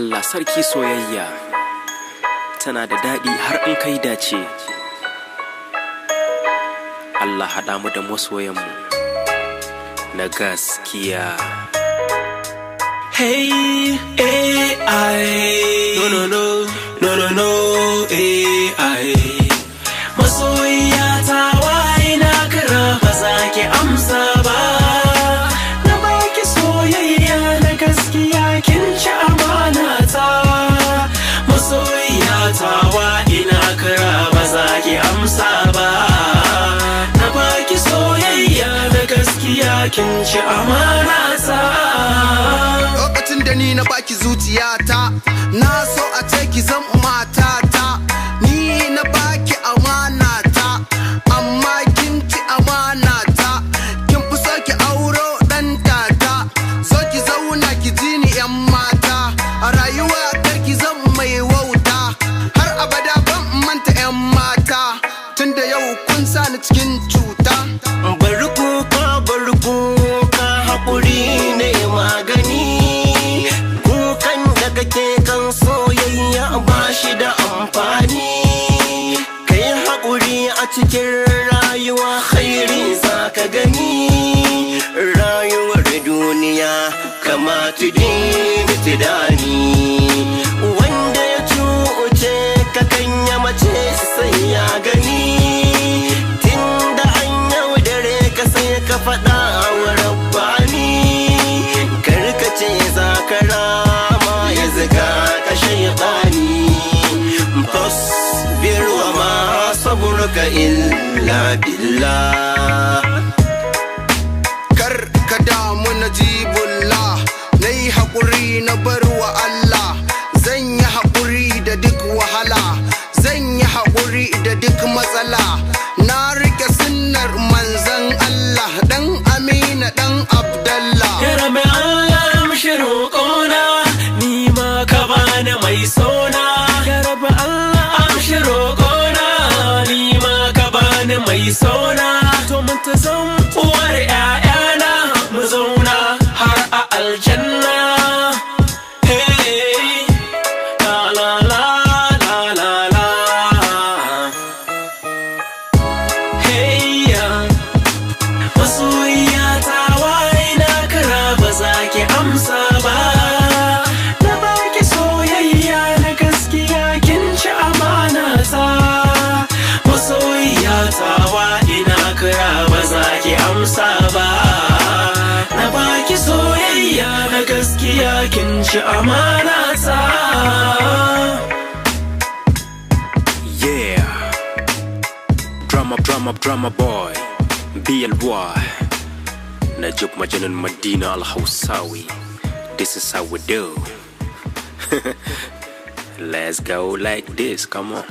Allah sarki soyayya tana da daɗi har in kai dace. Allah haɗa mu da masoyanmu na gaskiya. Hey, AI. No, AI. Masoyiya ta waye na kira ba za ki amsa ba. Na baki soyayya na gaskiya kin ci amana ta. Masoyiya ta waye na kira ba za ki amsa ba. Na baki soyayya na gaskiya kin ci amana ta. Lokacin da ni na baki zuciyata, na so a ce ki zan matata. Ni na baki amanata, amma kin ci amanata. Kin fi so ki auro dan tata, so ki zauna ki ji ni yan mata. A rayuwa kar ki zan mai wauta, har abada ban manta yan mata. Tunda yau kun sani cikin cuta. Bari kuka haƙuri ne magani. Kukan da kake kan soyayya ba shi da amfani. Kai haƙuri a cikin rayuwa khairi za ka gani. Rayuwar duniya kama tudini tudani. Wanda ya cuce ka kan ya mace sai ya gani. Tunda an yaudare ka sai ka faɗa wa rabbani. Karkace za ka rama ya zaga ka shaitani. Fasbir wa ma saburka illa billah. Kar ka damu najibullah, na yi haƙuri na bar wa Allah. Zan yi haƙuri da duk wahala, zan yi haƙuri da duk matsala. Na rike sunnar manzan Allah, ɗan Amina ɗan Abdallah. Ya Rabbi Allah amshi roƙona, ni ma ka bani mai sona. Ya Rabbi Allah amshi roƙona, ni ma ka bani mai sona. To mun ta zan uwar ƴaƴana, mu zauna har a aljanna. Hey, la la la la la la. Hey, masoyiya ta waye na kira ba za ki amsa ba. Na baki soyayya na gaskiya kin ci amana ta. Masoyiya ta waye na kira ba za ki amsa ba. Na baki soyayya na gaskiya kin ci amana ta. Yeah, drama boy BLY Najib Majanun Madina Al-Hausawi. This is how we do. Let's go like this, come on.